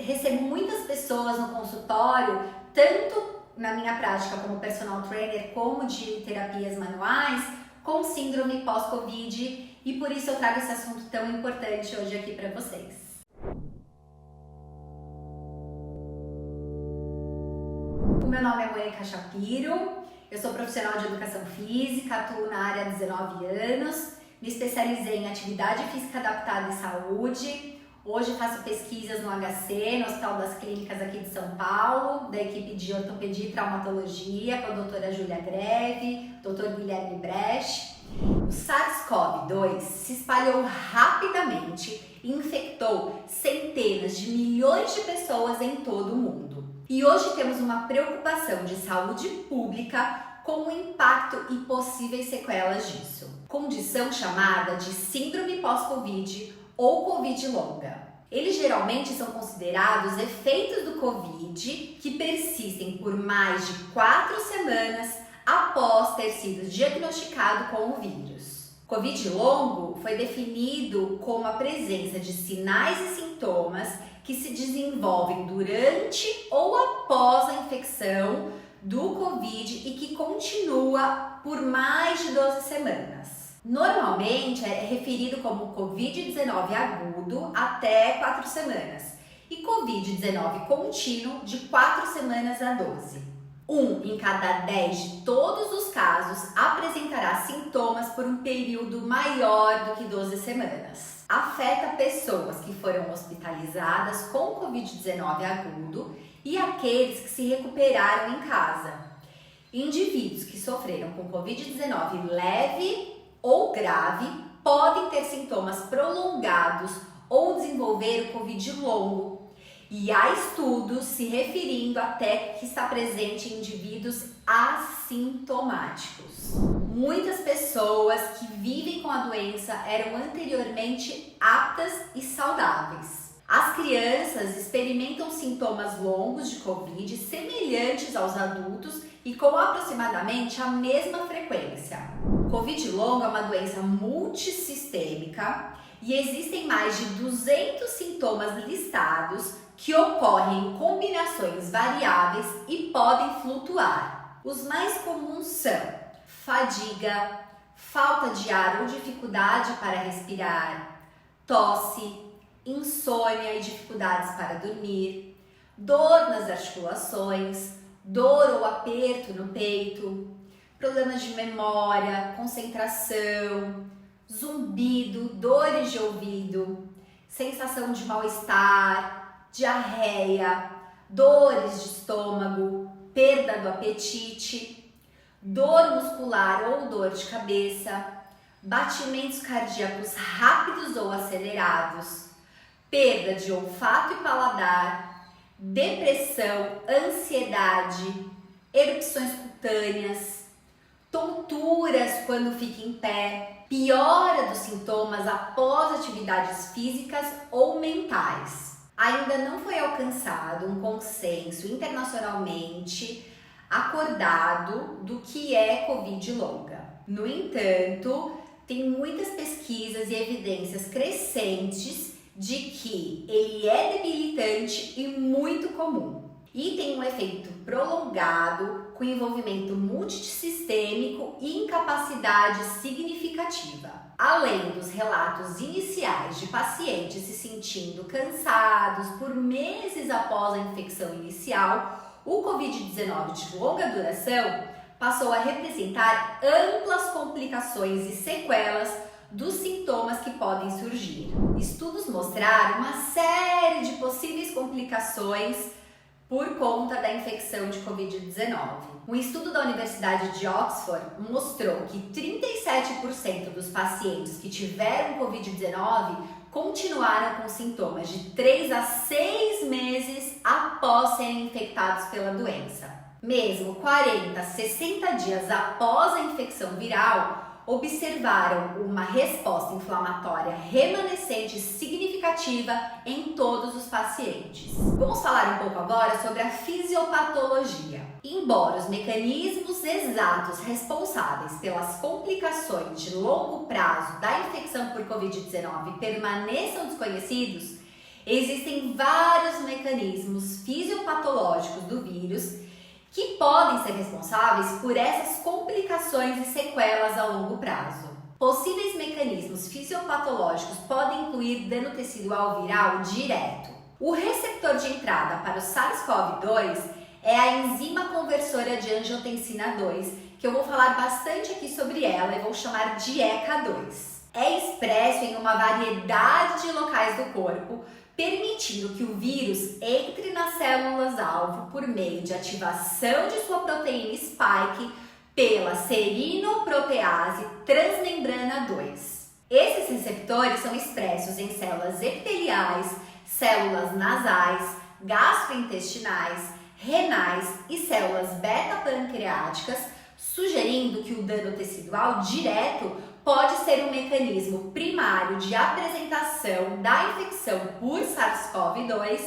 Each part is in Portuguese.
recebo muitas pessoas no consultório, tanto na minha prática como personal trainer, como de terapias manuais, com síndrome pós-Covid, e por isso eu trago esse assunto tão importante hoje aqui para vocês. O meu nome é Mônica Shapiro, eu sou profissional de educação física, atuo na área há 19 anos, me especializei em atividade física adaptada e saúde. Hoje faço pesquisas no HC, no Hospital das Clínicas aqui de São Paulo, da equipe de ortopedia e traumatologia, com a doutora Júlia Greve, doutor Guilherme Brecht. O SARS-CoV-2 se espalhou rapidamente e infectou centenas de milhões de pessoas em todo o mundo. E hoje temos uma preocupação de saúde pública com o impacto e possíveis sequelas disso. Condição chamada de síndrome pós-Covid ou Covid longa. Eles geralmente são considerados efeitos do Covid que persistem por mais de 4 semanas após ter sido diagnosticado com o vírus. Covid longo foi definido como a presença de sinais e sintomas que se desenvolvem durante ou após a infecção do Covid e que continua por mais de 12 semanas. Normalmente é referido como Covid-19 agudo até 4 semanas e Covid-19 contínuo de 4 semanas a 12. 1 em cada 10 de todos os casos apresentará sintomas por um período maior do que 12 semanas. Afeta pessoas que foram hospitalizadas com Covid-19 agudo e aqueles que se recuperaram em casa. Indivíduos que sofreram com Covid-19 leve ou grave podem ter sintomas prolongados ou desenvolver o Covid longo. E há estudos se referindo até que está presente em indivíduos assintomáticos. Muitas pessoas que vivem com a doença eram anteriormente aptas e saudáveis. As crianças experimentam sintomas longos de Covid semelhantes aos adultos e com aproximadamente a mesma frequência. Covid longo é uma doença multissistêmica e existem mais de 200 sintomas listados que ocorrem em combinações variáveis e podem flutuar. Os mais comuns são fadiga, falta de ar ou dificuldade para respirar, tosse, insônia e dificuldades para dormir, dor nas articulações, dor ou aperto no peito, problemas de memória, concentração, zumbido, dores de ouvido, sensação de mal-estar, diarreia, dores de estômago, perda do apetite, dor muscular ou dor de cabeça, batimentos cardíacos rápidos ou acelerados, perda de olfato e paladar, depressão, ansiedade, erupções cutâneas, tonturas quando fica em pé, piora dos sintomas após atividades físicas ou mentais. Ainda não foi alcançado um consenso internacionalmente acordado do que é Covid longa. No entanto, tem muitas pesquisas e evidências crescentes de que ele é debilitante e muito comum. E tem um efeito prolongado com envolvimento multissistêmico e incapacidade significativa. Além dos relatos iniciais de pacientes se sentindo cansados por meses após a infecção inicial, o Covid-19 de longa duração passou a representar amplas complicações e sequelas dos sintomas que podem surgir. Estudos mostraram uma série de possíveis complicações por conta da infecção de Covid-19. Um estudo da Universidade de Oxford mostrou que 37% dos pacientes que tiveram Covid-19 continuaram com sintomas de 3 a 6 meses após serem infectados pela doença. Mesmo 40 a 60 dias após a infecção viral, observaram uma resposta inflamatória remanescente significativa em todos os pacientes. Vamos falar um pouco agora sobre a fisiopatologia. Embora os mecanismos exatos responsáveis pelas complicações de longo prazo da infecção por Covid-19 permaneçam desconhecidos, existem vários mecanismos mecanismos fisiopatológicos do vírus que podem ser responsáveis por essas complicações e sequelas a longo prazo. Possíveis mecanismos fisiopatológicos podem incluir dano tecidual viral direto. O receptor de entrada para o SARS-CoV-2 é a enzima conversora de angiotensina 2, que eu vou falar bastante aqui sobre ela e vou chamar de ECA2. É expresso em uma variedade de locais do corpo, permitindo que o vírus entre nas células-alvo por meio de ativação de sua proteína spike pela serinoprotease transmembrana 2. Esses receptores são expressos em células epiteliais, células nasais, gastrointestinais, renais e células beta-pancreáticas, sugerindo que o dano tecidual direto pode ser um mecanismo primário de apresentação da infecção por SARS-CoV-2,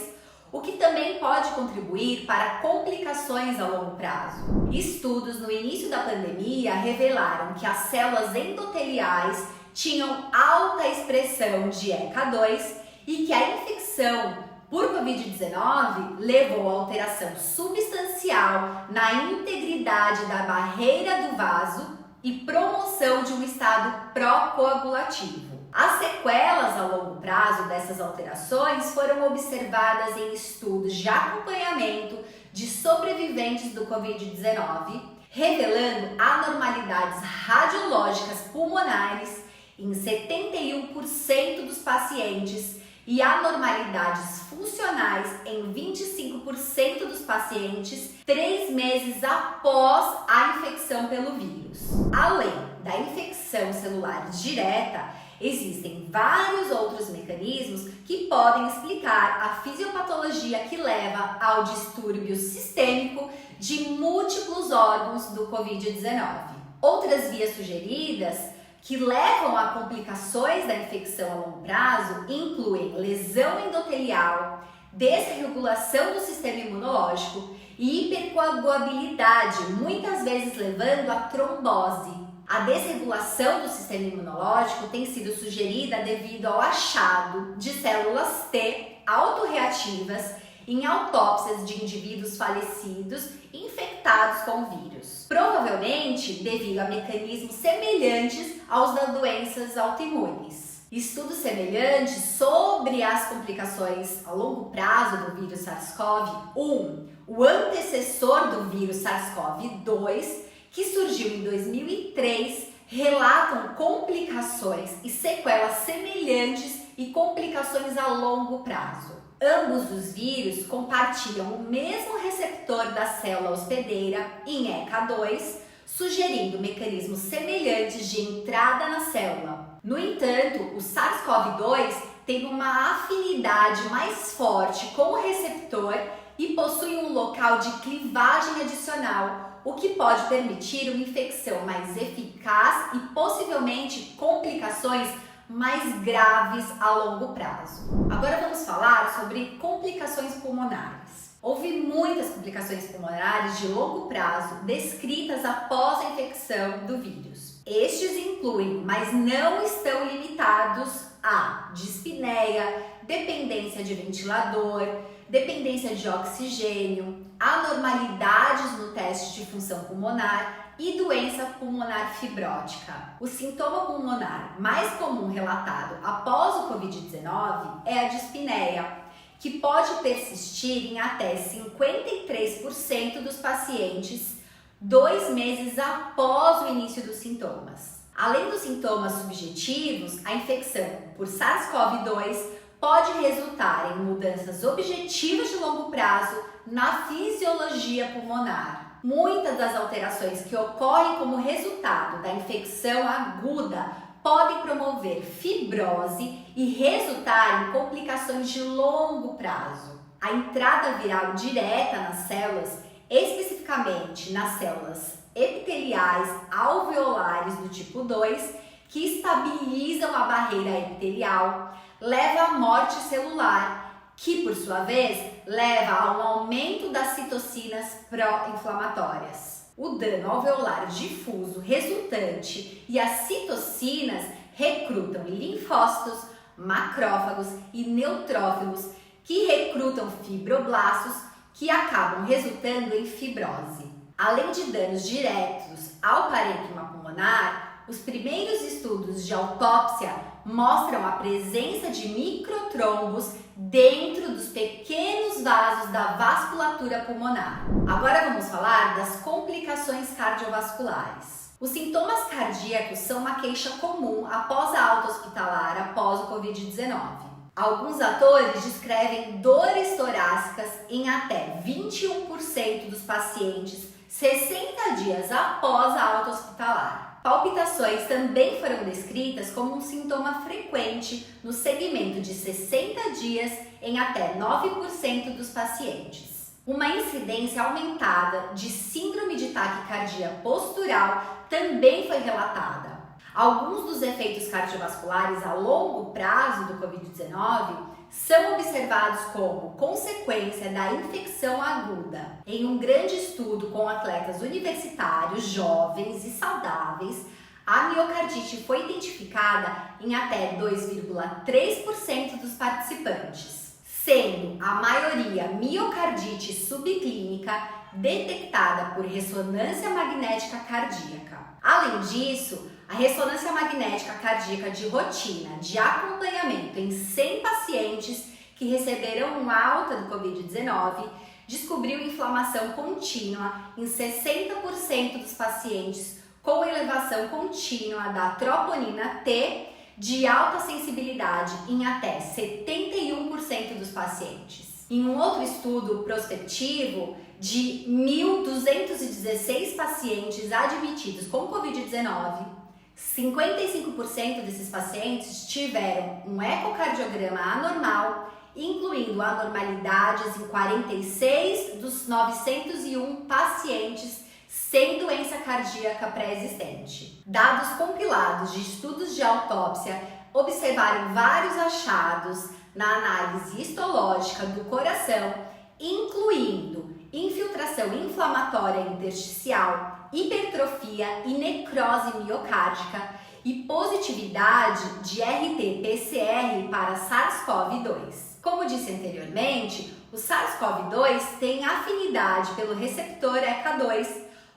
o que também pode contribuir para complicações a longo prazo. Estudos no início da pandemia revelaram que as células endoteliais tinham alta expressão de ECA2 e que a infecção por Covid-19 levou a alteração substancial na integridade da barreira do vaso e promoção de um estado pró-coagulativo. As sequelas a longo prazo dessas alterações foram observadas em estudos de acompanhamento de sobreviventes do Covid-19, revelando anormalidades radiológicas pulmonares em 71% dos pacientes e anormalidades funcionais em 25% dos pacientes 3 meses após a infecção pelo vírus. Além da infecção celular direta, existem vários outros mecanismos que podem explicar a fisiopatologia que leva ao distúrbio sistêmico de múltiplos órgãos do Covid-19. Outras vias sugeridas que levam a complicações da infecção a longo prazo incluem lesão endotelial, desregulação do sistema imunológico e hipercoagulabilidade, muitas vezes levando a trombose. A desregulação do sistema imunológico tem sido sugerida devido ao achado de células T autorreativas em autópsias de indivíduos falecidos infectados com o vírus, provavelmente devido a mecanismos semelhantes aos das doenças autoimunes. Estudos semelhantes sobre as complicações a longo prazo do vírus SARS-CoV-1, o antecessor do vírus SARS-CoV-2, que surgiu em 2003, relatam complicações e sequelas semelhantes e complicações a longo prazo. Ambos os vírus compartilham o mesmo receptor da célula hospedeira em ECA2, sugerindo mecanismos semelhantes de entrada na célula. No entanto, o SARS-CoV-2 tem uma afinidade mais forte com o receptor e possui um local de clivagem adicional, o que pode permitir uma infecção mais eficaz e possivelmente complicações mais graves a longo prazo. Agora vamos falar sobre complicações pulmonares. Houve muitas complicações pulmonares de longo prazo descritas após a infecção do vírus. Estes incluem, mas não estão limitados a dispneia, dependência de ventilador, dependência de oxigênio, anormalidades no teste de função pulmonar e doença pulmonar fibrótica. O sintoma pulmonar mais comum relatado após o Covid-19 é a dispneia, que pode persistir em até 53% dos pacientes 2 meses após o início dos sintomas. Além dos sintomas subjetivos, a infecção por SARS-CoV-2 pode resultar em mudanças objetivas de longo prazo na fisiologia pulmonar. Muitas das alterações que ocorrem como resultado da infecção aguda podem promover fibrose e resultar em complicações de longo prazo. A entrada viral direta nas células, especificamente nas células epiteliais alveolares do tipo 2, que estabilizam a barreira epitelial, leva à morte celular, que por sua vez leva a um aumento das citocinas pró-inflamatórias. O dano alveolar difuso resultante e as citocinas recrutam linfócitos, macrófagos e neutrófilos que recrutam fibroblastos que acabam resultando em fibrose. Além de danos diretos ao parênquima pulmonar, os primeiros estudos de autópsia mostram a presença de microtrombos dentro dos pequenos vasos da vasculatura pulmonar. Agora vamos falar das complicações cardiovasculares. Os sintomas cardíacos são uma queixa comum após a alta hospitalar após o Covid-19. Alguns autores descrevem dores torácicas em até 21% dos pacientes 60 dias após a alta hospitalar. Palpitações também foram descritas como um sintoma frequente no segmento de 60 dias em até 9% dos pacientes. Uma incidência aumentada de síndrome de taquicardia postural também foi relatada. Alguns dos efeitos cardiovasculares a longo prazo do Covid-19 são observados como consequência da infecção aguda. Em um grande estudo com atletas universitários, jovens e saudáveis, a miocardite foi identificada em até 2,3% dos participantes, sendo a maioria miocardite subclínica detectada por ressonância magnética cardíaca. Além disso, a ressonância magnética cardíaca de rotina de acompanhamento em 100 pacientes que receberam uma alta do Covid-19 descobriu inflamação contínua em 60% dos pacientes com elevação contínua da troponina T de alta sensibilidade em até 71% dos pacientes. Em um outro estudo prospectivo de 1.216 pacientes admitidos com Covid-19, 55% desses pacientes tiveram um ecocardiograma anormal, incluindo anormalidades em 46 dos 901 pacientes sem doença cardíaca pré-existente. Dados compilados de estudos de autópsia observaram vários achados na análise histológica do coração, incluindo infiltração inflamatória intersticial, hipertrofia e necrose miocárdica e positividade de RT-PCR para SARS-CoV-2. Como disse anteriormente, o SARS-CoV-2 tem afinidade pelo receptor ECA2,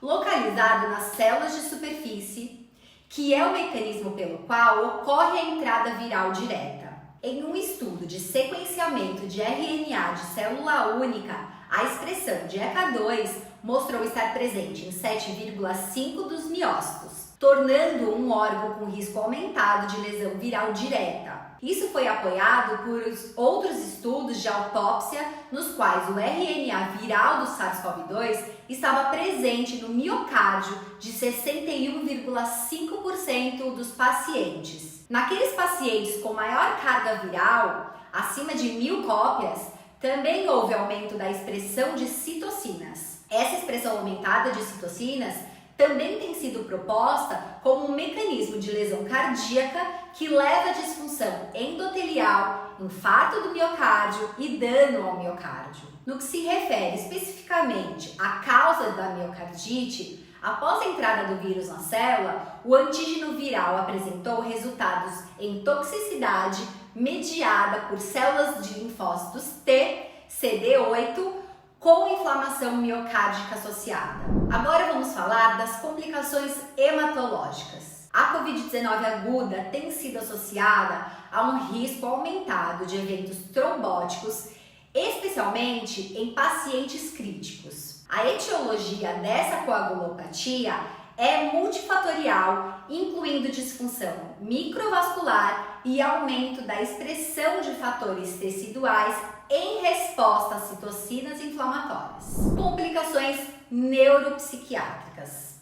localizado nas células de superfície, que é o mecanismo pelo qual ocorre a entrada viral direta. Em um estudo de sequenciamento de RNA de célula única, a expressão de ECA2 mostrou estar presente em 7,5 dos miócitos, tornando um órgão com risco aumentado de lesão viral direta. Isso foi apoiado por outros estudos de autópsia nos quais o RNA viral do SARS-CoV-2 estava presente no miocárdio de 61,5% dos pacientes. Naqueles pacientes com maior carga viral, acima de 1.000 cópias, também houve aumento da expressão de citocinas. Essa expressão aumentada de citocinas também tem sido proposta como um mecanismo de lesão cardíaca que leva à disfunção endotelial, infarto do miocárdio e dano ao miocárdio. No que se refere especificamente à causa da miocardite, após a entrada do vírus na célula, o antígeno viral apresentou resultados em toxicidade mediada por células de linfócitos T, CD8, com inflamação miocárdica associada. Agora vamos falar das complicações hematológicas. A Covid-19 aguda tem sido associada a um risco aumentado de eventos trombóticos, especialmente em pacientes críticos. A etiologia dessa coagulopatia é multifatorial, incluindo disfunção microvascular e aumento da expressão de fatores teciduais em resposta a citocinas inflamatórias. Complicações neuropsiquiátricas.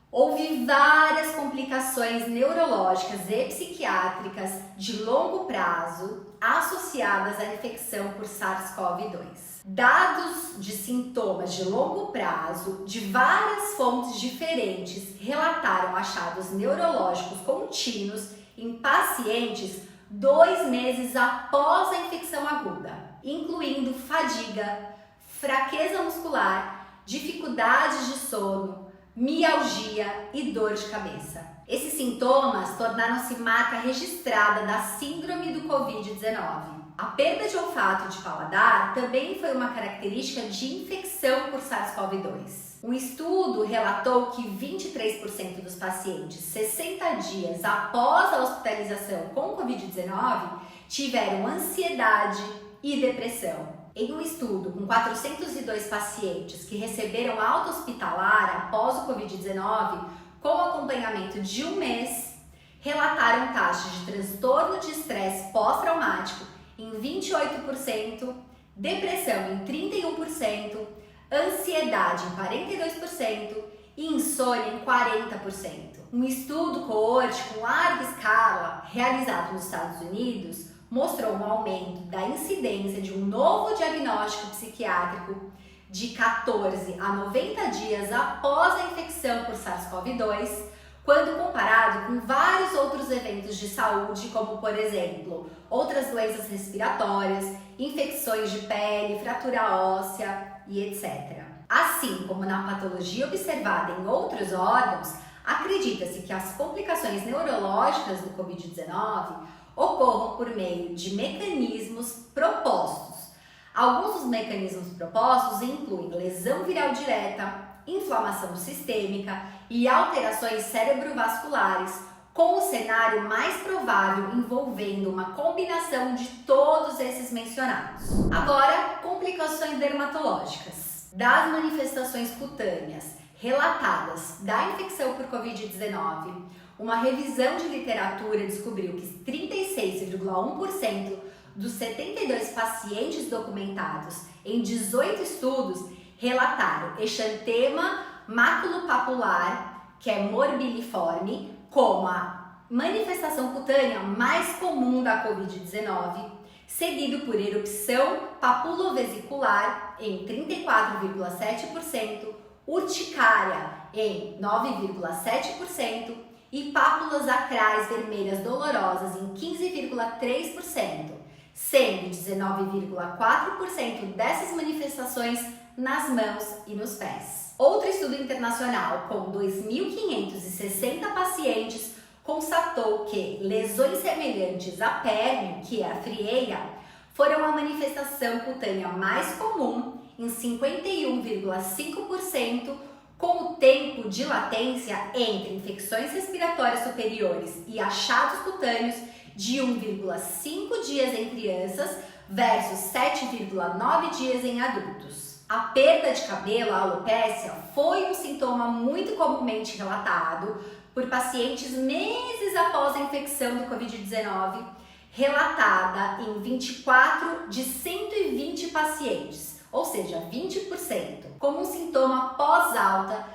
Houve várias complicações neurológicas e psiquiátricas de longo prazo associadas à infecção por SARS-CoV-2. Dados de sintomas de longo prazo de várias fontes diferentes relataram achados neurológicos contínuos em pacientes 2 meses após a infecção aguda, incluindo fadiga, fraqueza muscular, dificuldades de sono, mialgia e dor de cabeça. Esses sintomas tornaram-se marca registrada da síndrome do Covid-19. A perda de olfato e de paladar também foi uma característica de infecção por SARS-CoV-2. Um estudo relatou que 23% dos pacientes 60 dias após a hospitalização com Covid-19 tiveram ansiedade e depressão. Em um estudo com 402 pacientes que receberam alta hospitalar após o Covid-19, com acompanhamento de um mês, relataram taxas de transtorno de estresse pós-traumático em 28%, depressão em 31%, ansiedade em 42% e insônia em 40%. Um estudo coorte com larga escala, realizado nos Estados Unidos, mostrou um aumento da incidência de um novo diagnóstico psiquiátrico de 14 a 90 dias após a infecção por SARS-CoV-2, quando comparado com vários outros eventos de saúde, como, por exemplo, outras doenças respiratórias, infecções de pele, fratura óssea e etc. Assim como na patologia observada em outros órgãos, acredita-se que as complicações neurológicas do Covid-19 ocorram por meio de mecanismos propostos. Alguns dos mecanismos propostos incluem lesão viral direta, inflamação sistêmica e alterações cerebrovasculares, com o cenário mais provável envolvendo uma combinação de todos esses mencionados. Agora, complicações dermatológicas. Das manifestações cutâneas relatadas da infecção por Covid-19, uma revisão de literatura descobriu que 36,1% dos 72 pacientes documentados em 18 estudos relataram exantema maculopapular, que é morbiliforme, como a manifestação cutânea mais comum da Covid-19, seguido por erupção papulovesicular em 34,7%, urticária em 9,7% e pápulas acrais vermelhas dolorosas em 15,3%, sendo 19,4% dessas manifestações nas mãos e nos pés. Outro estudo internacional com 2.560 pacientes constatou que lesões semelhantes à pele, que é a frieira, foram a manifestação cutânea mais comum em 51,5%, com o tempo de latência entre infecções respiratórias superiores e achados cutâneos de 1,5 dias em crianças versus 7,9 dias em adultos. A perda de cabelo, a alopécia, foi um sintoma muito comumente relatado por pacientes meses após a infecção do Covid-19, relatada em 24 de 120 pacientes, ou seja, 20%, como um sintoma pós-alta,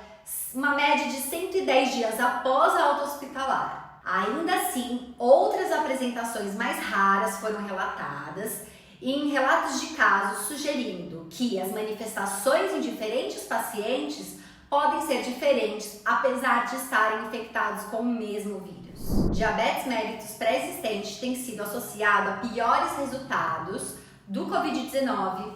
uma média de 110 dias após a alta hospitalar. Ainda assim, outras apresentações mais raras foram relatadas em relatos de casos sugerindo que as manifestações em diferentes pacientes podem ser diferentes, apesar de estarem infectados com o mesmo vírus. Diabetes mellitus pré-existente tem sido associado a piores resultados do Covid-19.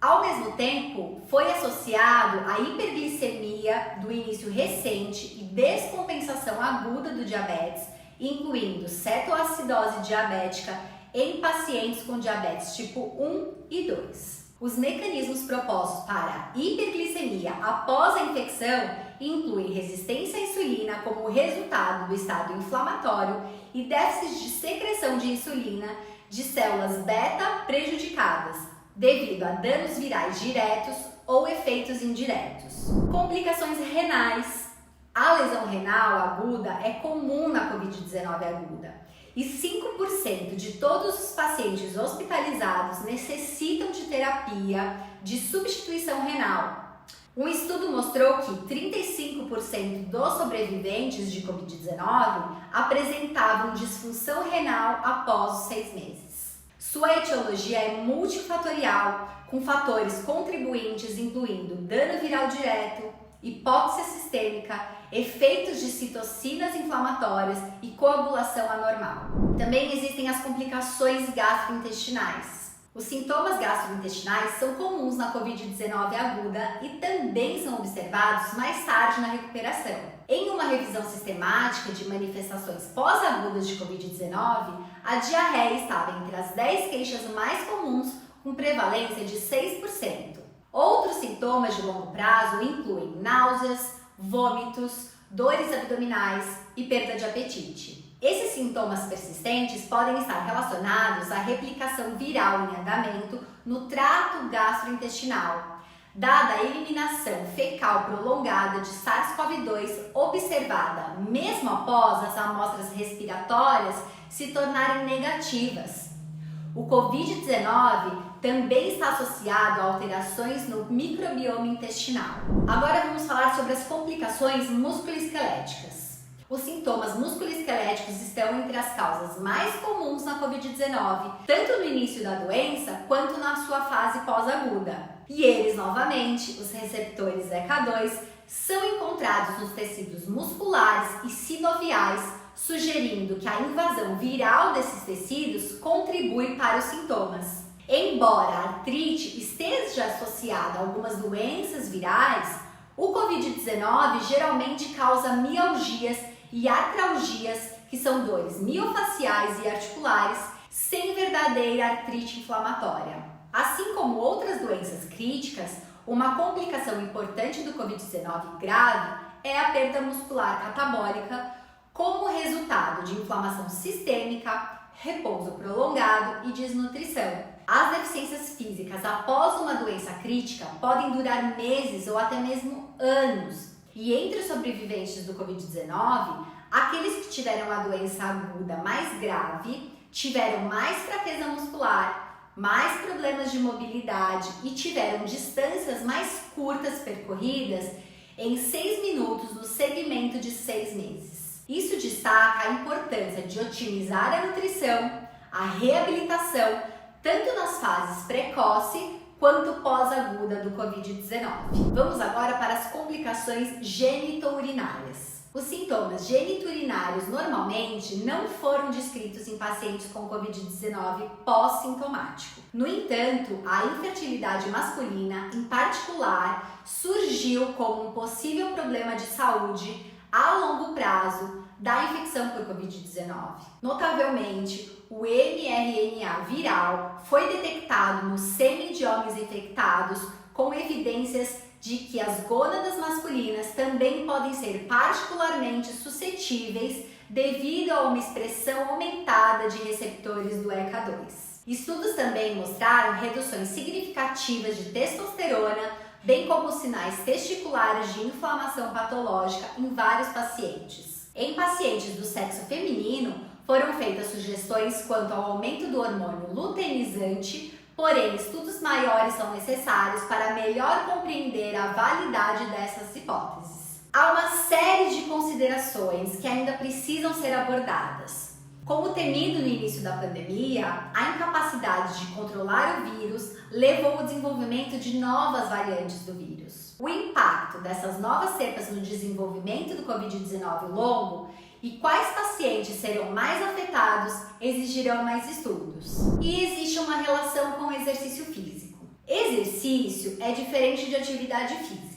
Ao mesmo tempo, foi associado à hiperglicemia do início recente e descompensação aguda do diabetes, incluindo cetoacidose diabética em pacientes com diabetes tipo 1 e 2. Os mecanismos propostos para a hiperglicemia após a infecção incluem resistência à insulina como resultado do estado inflamatório e déficit de secreção de insulina de células beta prejudicadas, devido a danos virais diretos ou efeitos indiretos. Complicações renais. A lesão renal aguda é comum na Covid-19 aguda e 5% de todos os pacientes hospitalizados necessitam de terapia de substituição renal. Um estudo mostrou que 35% dos sobreviventes de Covid-19 apresentavam disfunção renal após os 6 meses. Sua etiologia é multifatorial, com fatores contribuintes incluindo dano viral direto, hipóxia sistêmica, efeitos de citocinas inflamatórias e coagulação anormal. Também existem as complicações gastrointestinais. Os sintomas gastrointestinais são comuns na Covid-19 aguda e também são observados mais tarde na recuperação. Em uma revisão sistemática de manifestações pós-agudas de Covid-19, a diarreia estava entre as 10 queixas mais comuns, com prevalência de 6%. Outros sintomas de longo prazo incluem náuseas, vômitos, dores abdominais e perda de apetite. Esses sintomas persistentes podem estar relacionados à replicação viral em andamento no trato gastrointestinal, dada a eliminação fecal prolongada de SARS-CoV-2 observada mesmo após as amostras respiratórias se tornarem negativas. O Covid-19 também está associado a alterações no microbioma intestinal. Agora vamos falar sobre as complicações musculoesqueléticas. Os sintomas musculoesqueléticos estão entre as causas mais comuns na Covid-19, tanto no início da doença quanto na sua fase pós-aguda. E eles, novamente, os receptores ECA2, são encontrados nos tecidos musculares e sinoviais, sugerindo que a invasão viral desses tecidos contribui para os sintomas. Embora a artrite esteja associada a algumas doenças virais, o Covid-19 geralmente causa mialgias e artralgias, que são dores miofaciais e articulares, sem verdadeira artrite inflamatória. Assim como outras doenças críticas, uma complicação importante do Covid-19 grave é a perda muscular catabólica, como resultado de inflamação sistêmica, repouso prolongado e desnutrição. As deficiências físicas após uma doença crítica podem durar meses ou até mesmo anos. E entre os sobreviventes do Covid-19, aqueles que tiveram a doença aguda mais grave tiveram mais fraqueza muscular, mais problemas de mobilidade e tiveram distâncias mais curtas percorridas em 6 minutos no segmento de 6 meses. Isso destaca a importância de otimizar a nutrição, a reabilitação, tanto nas fases precoce quanto pós-aguda do Covid-19. Vamos agora para as complicações genitourinárias. Os sintomas genitourinários normalmente não foram descritos em pacientes com Covid-19 pós-sintomático. No entanto, a infertilidade masculina, em particular, surgiu como um possível problema de saúde a longo prazo da infecção por Covid-19. Notavelmente, o mRNA viral foi detectado no sêmen de homens infectados, com evidências de que as gônadas masculinas também podem ser particularmente suscetíveis devido a uma expressão aumentada de receptores do ECA2. Estudos também mostraram reduções significativas de testosterona, bem como sinais testiculares de inflamação patológica em vários pacientes. Em pacientes do sexo feminino, foram feitas sugestões quanto ao aumento do hormônio luteinizante, porém estudos maiores são necessários para melhor compreender a validade dessas hipóteses. Há uma série de considerações que ainda precisam ser abordadas. Como temido no início da pandemia, a incapacidade de controlar o vírus levou ao desenvolvimento de novas variantes do vírus. O impacto dessas novas cepas no desenvolvimento do Covid-19 longo e quais pacientes serão mais afetados exigirão mais estudos. E existe uma relação com o exercício físico. Exercício é diferente de atividade física.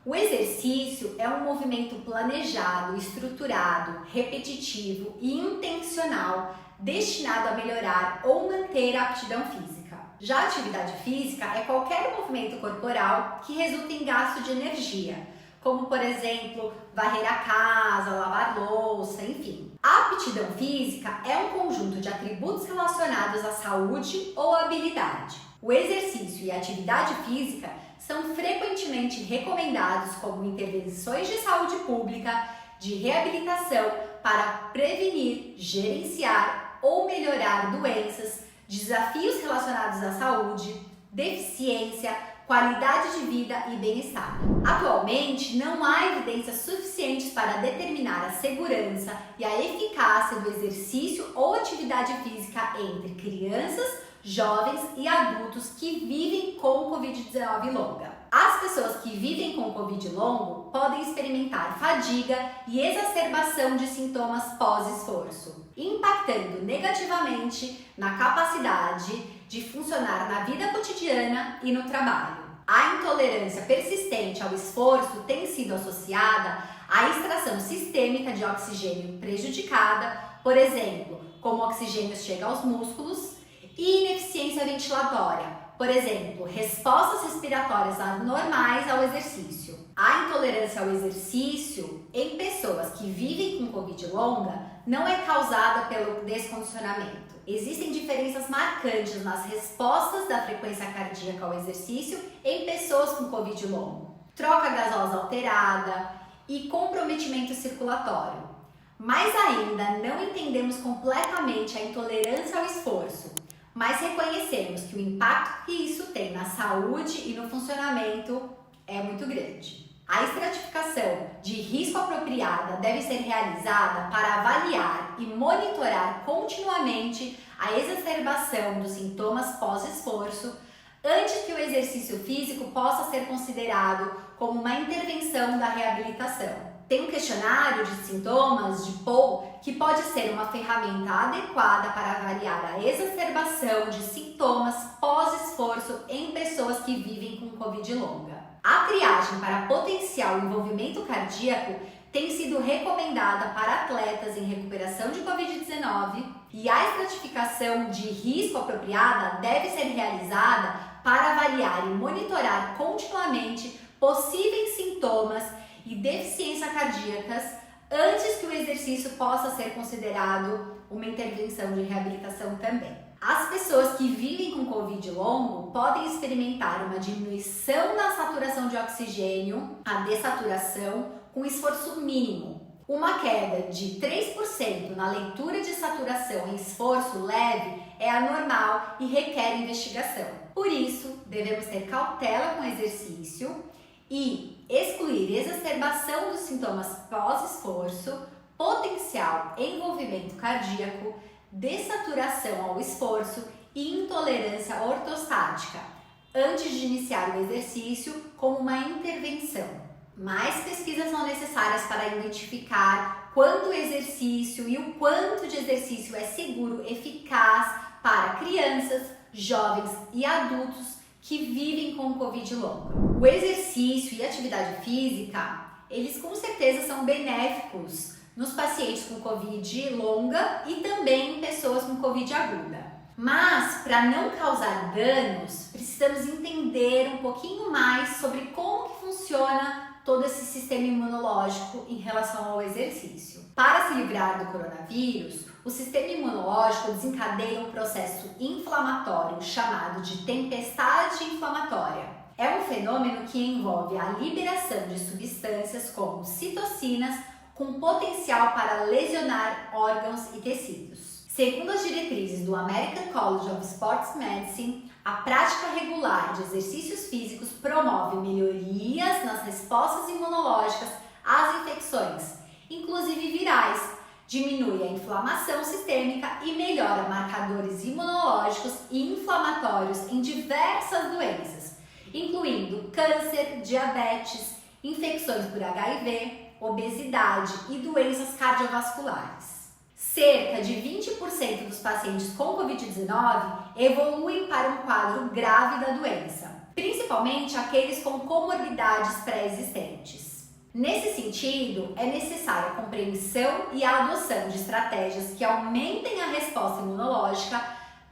O exercício é um movimento planejado, estruturado, repetitivo e intencional destinado a melhorar ou manter a aptidão física. Já a atividade física é qualquer movimento corporal que resulta em gasto de energia, como, por exemplo, varrer a casa, lavar louça, enfim. A aptidão física é um conjunto de atributos relacionados à saúde ou habilidade. O exercício e a atividade física são frequentemente recomendados como intervenções de saúde pública, de reabilitação para prevenir, gerenciar ou melhorar doenças, desafios relacionados à saúde, deficiência, qualidade de vida e bem-estar. Atualmente, não há evidências suficientes para determinar a segurança e a eficácia do exercício ou atividade física entre crianças, jovens e adultos que vivem com Covid-19 longa. As pessoas que vivem com Covid longo podem experimentar fadiga e exacerbação de sintomas pós-esforço, impactando negativamente na capacidade de funcionar na vida cotidiana e no trabalho. A intolerância persistente ao esforço tem sido associada à extração sistêmica de oxigênio prejudicada, por exemplo, como o oxigênio chega aos músculos, e ineficiência ventilatória, por exemplo, respostas respiratórias anormais ao exercício. A intolerância ao exercício em pessoas que vivem com Covid longa não é causada pelo descondicionamento. Existem diferenças marcantes nas respostas da frequência cardíaca ao exercício em pessoas com Covid longo, troca gasosa alterada e comprometimento circulatório. Mas ainda não entendemos completamente a intolerância ao esforço, mas reconhecemos que o impacto que isso tem na saúde e no funcionamento é muito grande. A estratificação de risco apropriada deve ser realizada para avaliar e monitorar continuamente a exacerbação dos sintomas pós-esforço antes que o exercício físico possa ser considerado como uma intervenção da reabilitação. Tem um questionário de sintomas de POW que pode ser uma ferramenta adequada para avaliar a exacerbação de sintomas pós-esforço em pessoas que vivem com Covid longa. A triagem para potencial envolvimento cardíaco tem sido recomendada para atletas em recuperação de Covid-19 e a estratificação de risco apropriada deve ser realizada para avaliar e monitorar continuamente possíveis sintomas e deficiências cardíacas antes que o exercício possa ser considerado uma intervenção de reabilitação também. As pessoas que vivem com Covid longo podem experimentar uma diminuição na saturação de oxigênio, a dessaturação, com esforço mínimo. Uma queda de 3% na leitura de saturação em esforço leve é anormal e requer investigação. Por isso, devemos ter cautela com o exercício e excluir exacerbação dos sintomas pós-esforço, potencial envolvimento cardíaco, dessaturação ao esforço e intolerância ortostática antes de iniciar o exercício como uma intervenção. Mais pesquisas são necessárias para identificar quando o exercício e o quanto de exercício é seguro, eficaz para crianças, jovens e adultos que vivem com Covid longa. O exercício e a atividade física, eles com certeza são benéficos nos pacientes com Covid longa e também em pessoas com Covid aguda. Mas, para não causar danos, precisamos entender um pouquinho mais sobre como que funciona todo esse sistema imunológico em relação ao exercício. Para se livrar do coronavírus, o sistema imunológico desencadeia um processo inflamatório chamado de tempestade inflamatória. É um fenômeno que envolve a liberação de substâncias como citocinas com potencial para lesionar órgãos e tecidos. Segundo as diretrizes do American College of Sports Medicine, a prática regular de exercícios físicos promove melhorias nas respostas imunológicas às infecções, inclusive virais, diminui a inflamação sistêmica e melhora marcadores imunológicos e inflamatórios em diversas doenças, incluindo câncer, diabetes, infecções por HIV, obesidade e doenças cardiovasculares. Cerca de 20% dos pacientes com Covid-19 evoluem para um quadro grave da doença, principalmente aqueles com comorbidades pré-existentes. Nesse sentido, é necessária a compreensão e a adoção de estratégias que aumentem a resposta imunológica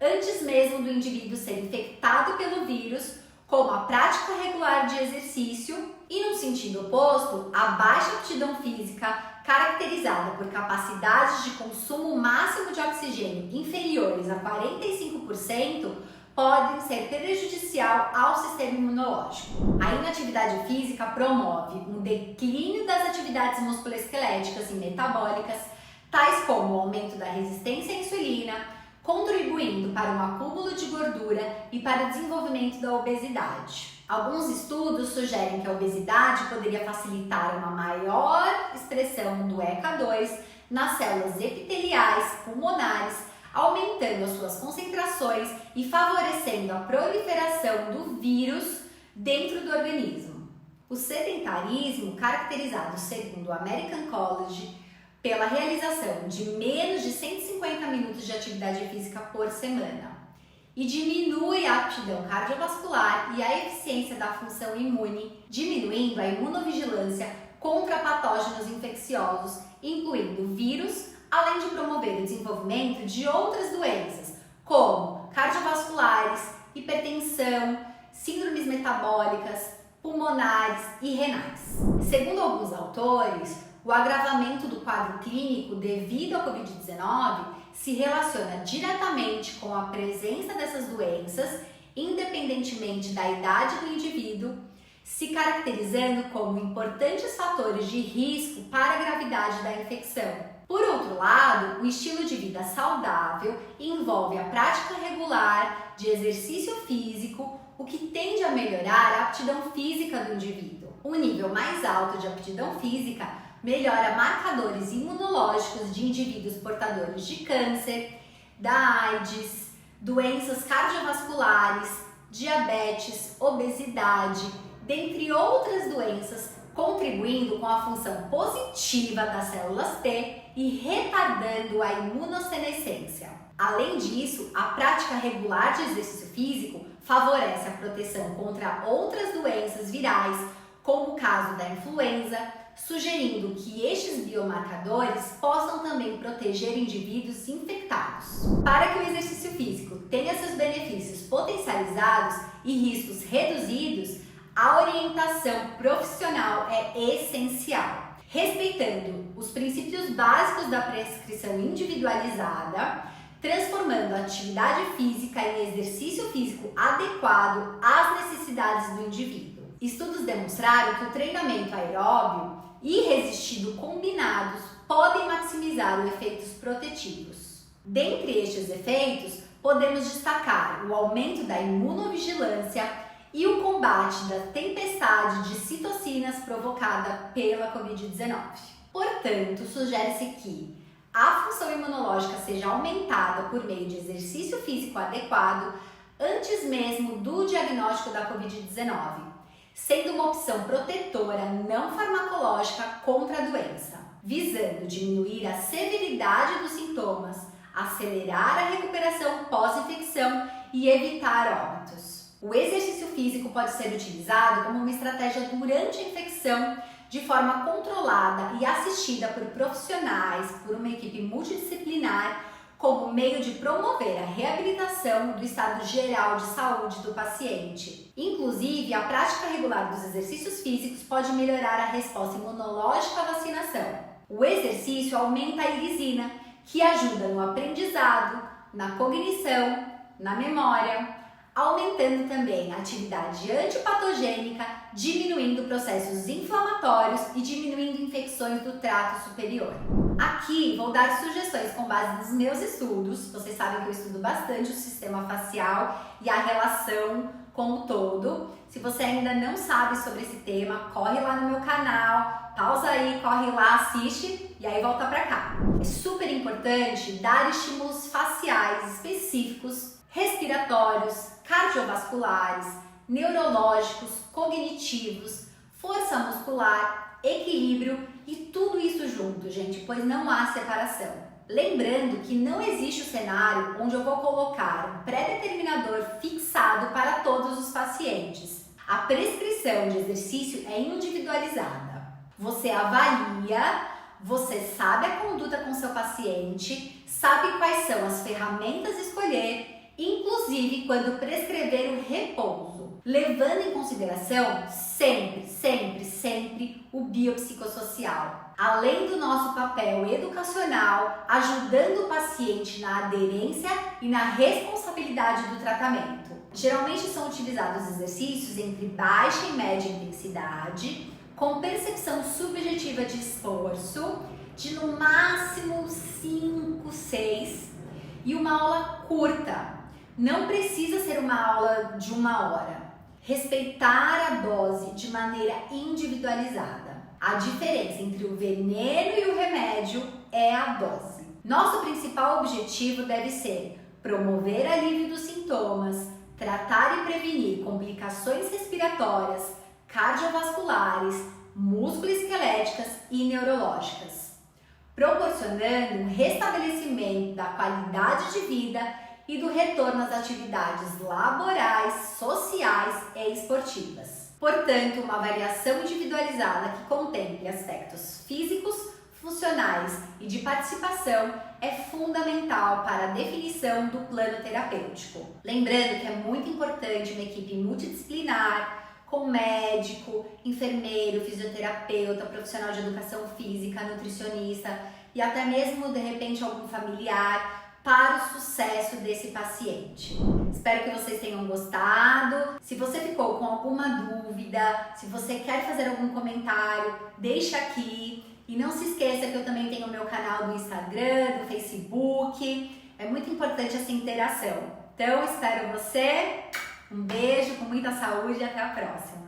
antes mesmo do indivíduo ser infectado pelo vírus, como a prática regular de exercício e, no sentido oposto, a baixa aptidão física, caracterizada por capacidades de consumo máximo de oxigênio inferiores a 45%, podem ser prejudicial ao sistema imunológico. A inatividade física promove um declínio das atividades musculoesqueléticas e metabólicas, tais como o aumento da resistência à insulina, contribuindo para um acúmulo de gordura e para o desenvolvimento da obesidade. Alguns estudos sugerem que a obesidade poderia facilitar uma maior expressão do ECA2 nas células epiteliais pulmonares, aumentando as suas concentrações e favorecendo a proliferação do vírus dentro do organismo. O sedentarismo, caracterizado segundo o American College pela realização de menos de 150 minutos de atividade física por semana, e diminui a aptidão cardiovascular e a eficiência da função imune, diminuindo a imunovigilância contra patógenos infecciosos, incluindo vírus, além de promover o desenvolvimento de outras doenças, como cardiovasculares, hipertensão, síndromes metabólicas, pulmonares e renais. Segundo alguns autores, o agravamento do quadro clínico devido à Covid-19 se relaciona diretamente com a presença dessas doenças, independentemente da idade do indivíduo, se caracterizando como importantes fatores de risco para a gravidade da infecção. Por outro lado, o estilo de vida saudável envolve a prática regular de exercício físico, o que tende a melhorar a aptidão física do indivíduo. Um nível mais alto de aptidão física melhora marcadores imunológicos de indivíduos portadores de câncer, da AIDS, doenças cardiovasculares, diabetes, obesidade, dentre outras doenças, contribuindo com a função positiva das células T e retardando a imunossenescência. Além disso, a prática regular de exercício físico favorece a proteção contra outras doenças virais, como o caso da influenza, sugerindo que estes biomarcadores possam também proteger indivíduos infectados. Para que o exercício físico tenha seus benefícios potencializados e riscos reduzidos, a orientação profissional é essencial, respeitando os princípios básicos da prescrição individualizada, transformando a atividade física em exercício físico adequado às necessidades do indivíduo. Estudos demonstraram que o treinamento aeróbio e resistido combinados podem maximizar os efeitos protetivos. Dentre estes efeitos, podemos destacar o aumento da imunovigilância e o combate da tempestade de citocinas provocada pela Covid-19. Portanto, sugere-se que a função imunológica seja aumentada por meio de exercício físico adequado antes mesmo do diagnóstico da Covid-19, sendo uma opção protetora não farmacológica contra a doença, visando diminuir a severidade dos sintomas, acelerar a recuperação pós-infecção e evitar óbitos. O exercício físico pode ser utilizado como uma estratégia durante a infecção, de forma controlada e assistida por profissionais, por uma equipe multidisciplinar, como meio de promover a reabilitação do estado geral de saúde do paciente. Inclusive, a prática regular dos exercícios físicos pode melhorar a resposta imunológica à vacinação. O exercício aumenta a irisina, que ajuda no aprendizado, na cognição, na memória, aumentando também a atividade antipatogênica, diminuindo processos inflamatórios e diminuindo infecções do trato superior. Aqui vou dar sugestões com base nos meus estudos. Vocês sabem que eu estudo bastante o sistema facial e a relação como um todo. Se você ainda não sabe sobre esse tema, corre lá no meu canal, pausa aí, corre lá, assiste e aí volta pra cá. É super importante dar estímulos faciais específicos, respiratórios, cardiovasculares, neurológicos, cognitivos, força muscular, equilíbrio e tudo isso junto, gente, pois não há separação. Lembrando que não existe o cenário onde eu vou colocar um pré-determinador fixado para todos os pacientes. A prescrição de exercício é individualizada. Você avalia, você sabe a conduta com seu paciente, sabe quais são as ferramentas a escolher, inclusive quando prescrever o repouso, levando em consideração sempre o biopsicossocial. Além do nosso papel educacional, ajudando o paciente na aderência e na responsabilidade do tratamento. Geralmente são utilizados exercícios entre baixa e média intensidade, com percepção subjetiva de esforço, de no máximo 5, 6 e uma aula curta. Não precisa ser uma aula de 1 hora. Respeitar a dose de maneira individualizada. A diferença entre o veneno e o remédio é a dose. Nosso principal objetivo deve ser promover alívio dos sintomas, tratar e prevenir complicações respiratórias, cardiovasculares, musculoesqueléticas e neurológicas, proporcionando um restabelecimento da qualidade de vida e do retorno às atividades laborais, sociais e esportivas. Portanto, uma avaliação individualizada que contemple aspectos físicos, funcionais e de participação é fundamental para a definição do plano terapêutico. Lembrando que é muito importante uma equipe multidisciplinar, com médico, enfermeiro, fisioterapeuta, profissional de educação física, nutricionista e até mesmo, de repente, algum familiar para o sucesso desse paciente. Espero que vocês tenham gostado. Se você ficou com alguma dúvida, se você quer fazer algum comentário, deixa aqui. E não se esqueça que eu também tenho o meu canal do Instagram, do Facebook. É muito importante essa interação. Então, espero você. Um beijo, com muita saúde e até a próxima!